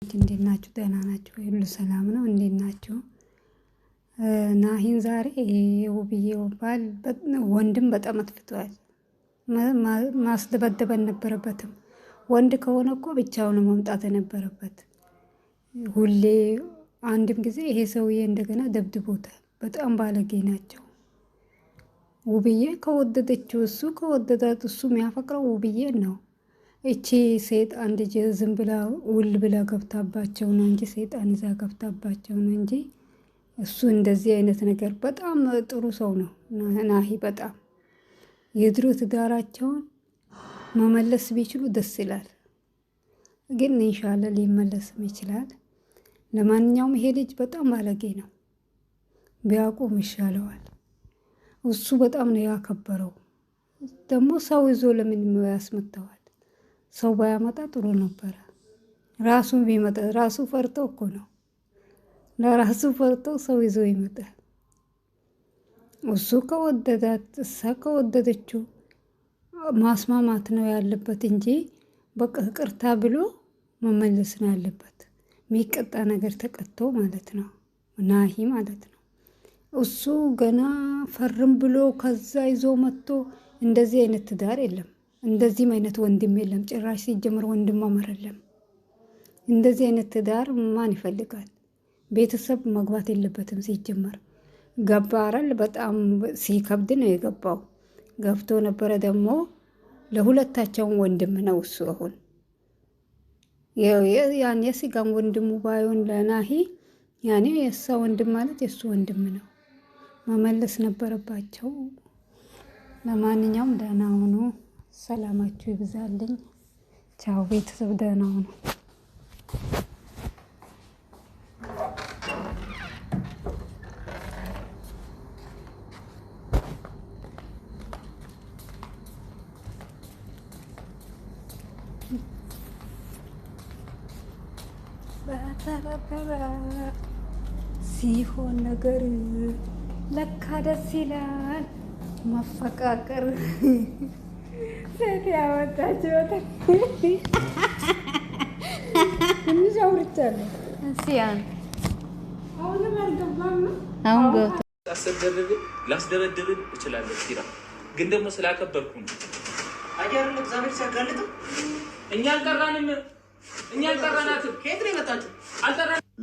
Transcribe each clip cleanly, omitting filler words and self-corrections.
እንዴት ናችሁ? ደህና ናችሁ? ሁሉ ሰላም ነው? እንዴት ናችሁ? ናሂን ዛሬ ውብዬ ባል ወንድም በጣም አጥፍቷል። ማስደበደብ አልነበረበትም። ወንድ ከሆነ እኮ ብቻውን መምጣት የነበረበት። ሁሌ አንድም ጊዜ ይሄ ሰውዬ እንደገና ደብድቦታል። በጣም ባለጌ ናቸው። ውብዬ ከወደደችው እሱ ከወደዳት እሱ የሚያፈቅረው ውብዬን ነው። እቺ ሰይጣን ልጅ ዝም ብላ ውል ብላ ገብታባቸው ነው እንጂ ሰይጣን ይዛ ገብታባቸው ነው እንጂ እሱ እንደዚህ አይነት ነገር በጣም ጥሩ ሰው ነው ናሂ። በጣም የድሮ ትዳራቸውን መመለስ ቢችሉ ደስ ይላል። ግን ኢንሻአላህ ሊመለስም ይችላል። ለማንኛውም ይሄ ልጅ በጣም ባለጌ ነው፣ ቢያቆም ይሻለዋል። እሱ በጣም ነው ያከበረው። ደግሞ ሰው ይዞ ለምን ያስመታዋል? ሰው ባያመጣ ጥሩ ነበረ። ራሱ ቢመጣ ራሱ ፈርቶ እኮ ነው፣ ለራሱ ፈርቶ ሰው ይዞ ይመጣል። እሱ ከወደዳት እሷ ከወደደችው ማስማማት ነው ያለበት እንጂ በቃ ይቅርታ ብሎ መመለስ ነው ያለበት። የሚቀጣ ነገር ተቀጥቶ ማለት ነው ናሂ ማለት ነው። እሱ ገና ፈርም ብሎ ከዛ ይዞ መጥቶ እንደዚህ አይነት ትዳር የለም። እንደዚህም አይነት ወንድም የለም። ጭራሽ ሲጀምር ወንድም አመረለም። እንደዚህ አይነት ትዳር ማን ይፈልጋል? ቤተሰብ መግባት የለበትም ሲጀመር። ገባ አይደል? በጣም ሲከብድ ነው የገባው። ገብቶ ነበረ ደግሞ ለሁለታቸውም ወንድም ነው እሱ። አሁን ያን የስጋም ወንድሙ ባይሆን ለናሂ ያኔ የእሷ ወንድም ማለት የእሱ ወንድም ነው። መመለስ ነበረባቸው። ለማንኛውም ደህና ሁኑ። ሰላማችሁ ይብዛልኝ። ቻው ቤተሰብ፣ ደህና ሁኑ። ሲሆን ነገር ለካ ደስ ይላል መፈቃቀር። ሴት ያወጣችው ትንሽ አውርቻለሁ። አሁንም አልገባም። አሁን ገብቶ ላስደበድብን እችላለሁ። ሲራ ግን ደግሞ ስላከበርኩ ነው። አያር ለእግዚአብሔር ሲያጋልጥ እኛ አልጠራናትም። ከየት ነው የመጣችው?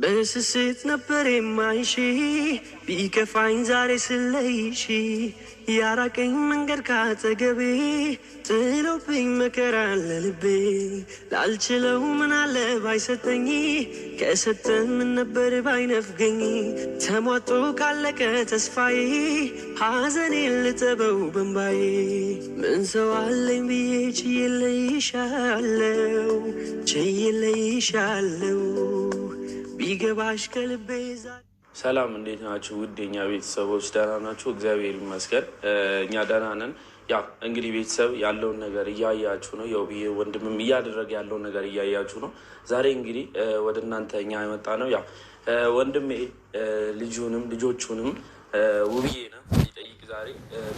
በስስት ነበር የማይሽ ቢከፋኝ ዛሬ ስለይሽ ያራቀኝ መንገድ ካጠገቤ ጥሎብኝ መከራ ለልቤ ላልችለው ምን አለ ባይሰጠኝ ከሰጠን ምን ነበር ባይነፍገኝ ተሟጦ ካለቀ ተስፋዬ ሐዘኔን ልጠበው በንባዬ ምን ሰው አለኝ ብዬ ችዬለይሻለው ቢገባሽ ከልቤ። ሰላም፣ እንዴት ናችሁ? ውድ የኛ ቤተሰቦች ደህና ናችሁ? እግዚአብሔር ይመስገን እኛ ደህና ነን። ያው እንግዲህ ቤተሰብ ያለውን ነገር እያያችሁ ነው። የውብዬ ወንድምም እያደረገ ያለውን ነገር እያያችሁ ነው። ዛሬ እንግዲህ ወደ እናንተ እኛ የመጣ ነው ያው ወንድሜ ልጆቹንም ውብዬ ነው ሊጠይቅ ዛሬ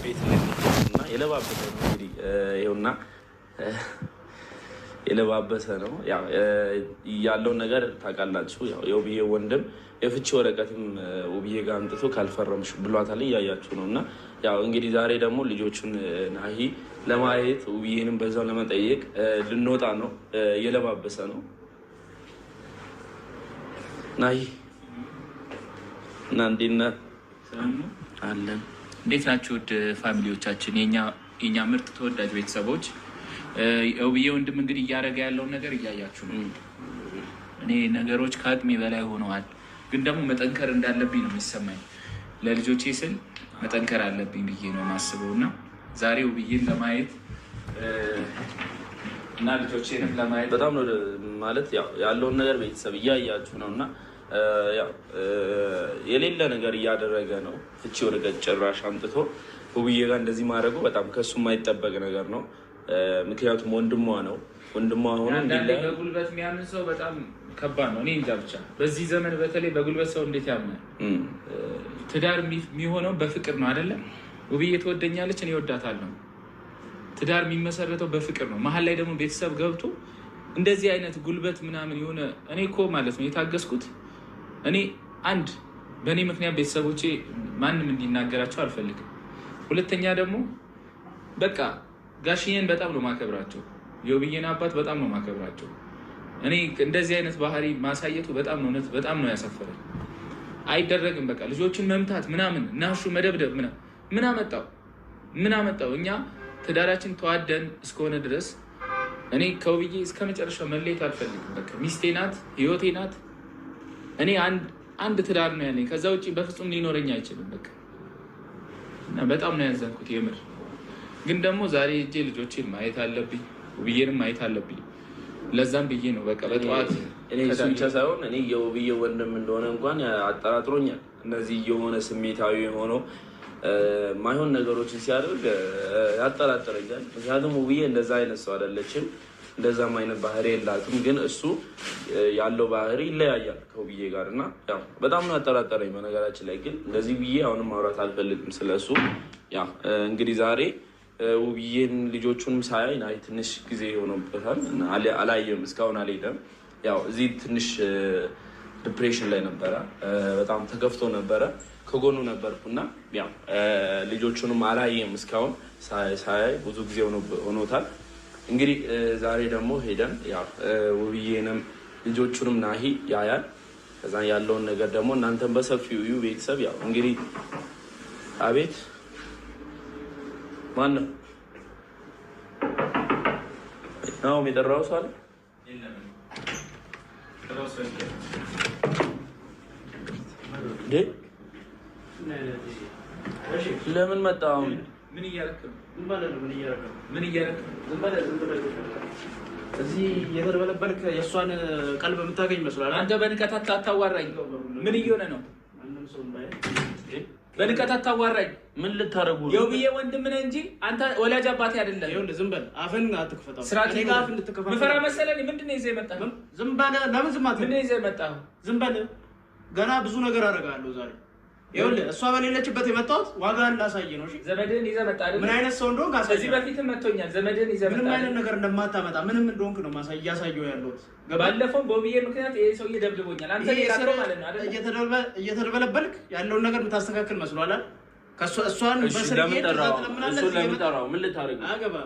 ቤት እና የለባበሰ ነው እንግዲህ ይኸውና የለባበሰ ነው ያለውን ነገር ታውቃላችሁ። ያው የውብዬ ወንድም የፍቺ ወረቀትም ውብዬ ጋር አምጥቶ ካልፈረምሽ ብሏታል፣ እያያችሁ ነው። እና ያው እንግዲህ ዛሬ ደግሞ ልጆቹን ናሂ ለማየት ውብዬንም በዛው ለመጠየቅ ልንወጣ ነው። የለባበሰ ነው ናሂ እና እንዴት ነህ? አለን። እንዴት ናችሁ ውድ ፋሚሊዎቻችን፣ የኛ ምርጥ ተወዳጅ ቤተሰቦች? የውብዬ ወንድም እንግዲህ እያደረገ ያለውን ነገር እያያችሁ ነው። እኔ ነገሮች ከአቅሜ በላይ ሆነዋል፣ ግን ደግሞ መጠንከር እንዳለብኝ ነው የሚሰማኝ። ለልጆቼ ስል መጠንከር አለብኝ ብዬ ነው የማስበው እና ዛሬ ውብዬን ለማየት እና ልጆቼንም ለማየት በጣም ነው ማለት ያለውን ነገር ቤተሰብ እያያችሁ ነው። እና የሌለ ነገር እያደረገ ነው። ፍቺ ወረቀት ጭራሽ አምጥቶ ውብዬ ጋር እንደዚህ ማድረጉ በጣም ከሱ የማይጠበቅ ነገር ነው። ምክንያቱም ወንድሟ ነው። ወንድሟ ሆኖ በጉልበት የሚያምን ሰው በጣም ከባድ ነው። እኔ እንጃ ብቻ በዚህ ዘመን በተለይ በጉልበት ሰው እንዴት ያምናል? ትዳር የሚሆነው በፍቅር ነው አይደለም? ውብዬ ትወደኛለች፣ እኔ እወዳታለሁ። ትዳር የሚመሰረተው በፍቅር ነው። መሀል ላይ ደግሞ ቤተሰብ ገብቶ እንደዚህ አይነት ጉልበት ምናምን የሆነ እኔ እኮ ማለት ነው የታገስኩት እኔ አንድ በእኔ ምክንያት ቤተሰቦቼ ማንም እንዲናገራቸው አልፈልግም። ሁለተኛ ደግሞ በቃ ጋሽዬን በጣም ነው ማከብራቸው፣ የውብዬን አባት በጣም ነው ማከብራቸው። እኔ እንደዚህ አይነት ባህሪ ማሳየቱ በጣም ነው ያሳፈረኝ። አይደረግም። በቃ ልጆችን መምታት ምናምን እናሹ መደብደብ ምን አመጣው? እኛ ትዳራችን ተዋደን እስከሆነ ድረስ እኔ ከውብዬ እስከ መጨረሻው መለየት አልፈልግም። በቃ ሚስቴ ናት፣ ህይወቴ ናት። እኔ አንድ ትዳር ነው ያለኝ፣ ከዛ ውጭ በፍጹም ሊኖረኝ አይችልም። በቃ እና በጣም ነው ያዘንኩት የምር። ግን ደግሞ ዛሬ እጄ ልጆቼን ማየት አለብኝ፣ ውብዬንም ማየት አለብኝ። ለዛም ብዬ ነው በቃ በጠዋት እኔ እሱ ብቻ ሳይሆን እኔ የውብዬ ወንድም እንደሆነ እንኳን አጠራጥሮኛል። እነዚህ የሆነ ስሜታዊ የሆነው ማይሆን ነገሮችን ሲያደርግ ያጠራጥረኛል። ምክንያቱም ውብዬ እንደዛ አይነት ሰው አይደለችም፣ እንደዛም አይነት ባህሪ የላትም። ግን እሱ ያለው ባህሪ ይለያያል ከውብዬ ጋር እና ያው በጣም ነው ያጠራጠረኝ። በነገራችን ላይ ግን እንደዚህ ብዬ አሁንም ማውራት አልፈልግም ስለሱ። ያው እንግዲህ ዛሬ ውብዬን ልጆቹንም ሳያይ ትንሽ ጊዜ ሆኖበታል፣ አላየም፣ እስካሁን አልሄደም። ያው እዚህ ትንሽ ዲፕሬሽን ላይ ነበረ፣ በጣም ተገፍቶ ነበረ። ከጎኑ ነበርኩና ያው ልጆቹንም አላየም እስካሁን ሳያይ ብዙ ጊዜ ሆኖታል። እንግዲህ ዛሬ ደግሞ ሄደን ያው ውብዬንም ልጆቹንም ናሂ ያያል። ከዛ ያለውን ነገር ደግሞ እናንተም በሰፊው እዩ ቤተሰብ። ያው እንግዲህ አቤት ማን ነው ነው የሚጠራው ሰው አለ? ለምን መጣ? አሁን ምን እያደረክ ነው? ምን እያደረክ እዚህ የተደበለበልክ የእሷን ቀልብ የምታገኝ መስሏል። አንተ በንቀት አታዋራኝ። ምን እየሆነ ነው? በንቀት አታዋራኝ። ምን ልታረጉ? የውብዬ ወንድም ነህ እንጂ አንተ ወላጅ አባቴ አይደለም። ይኸውልህ ዝም በል፣ አፍህን አትክፈታው። እኔ ጋር አፍ እንድትከፈታ ምፈራ መሰለኝ። ምንድን ነው ይዘህ የመጣህ? ዝም በል። ለምን ዝም አትልም? ምንድን ነው ይዘህ የመጣህ? ዝም በል። ገና ብዙ ነገር አደርጋለሁ ዛሬ። ይኸውልህ እሷ በሌለችበት የመጣሁት ዋጋህን ላሳይ ነው። እሺ ዘመድህን ይዘህ መጣህ አይደል? ምን አይነት ሰው እንደሆንክ አሳይ። ከዚህ በፊትም መጥቶኛል። ዘመድህን ይዘህ መጣህ። ምንም አይነት ነገር እንደማታመጣ ምንም እንደሆንክ ነው እያሳየሁ ያለሁት። ባለፈው በውብዬ ምክንያት ይሄ ሰውዬ ደብድቦኛል። አንተ ሌላ ማለት ነው አይደል? እየተደበለበልክ ያለውን ነገር የምታስተካክል መስሏል አይደል? እሷን በስልክ ለምን ጠራው? ምን ልታረግ? አገባ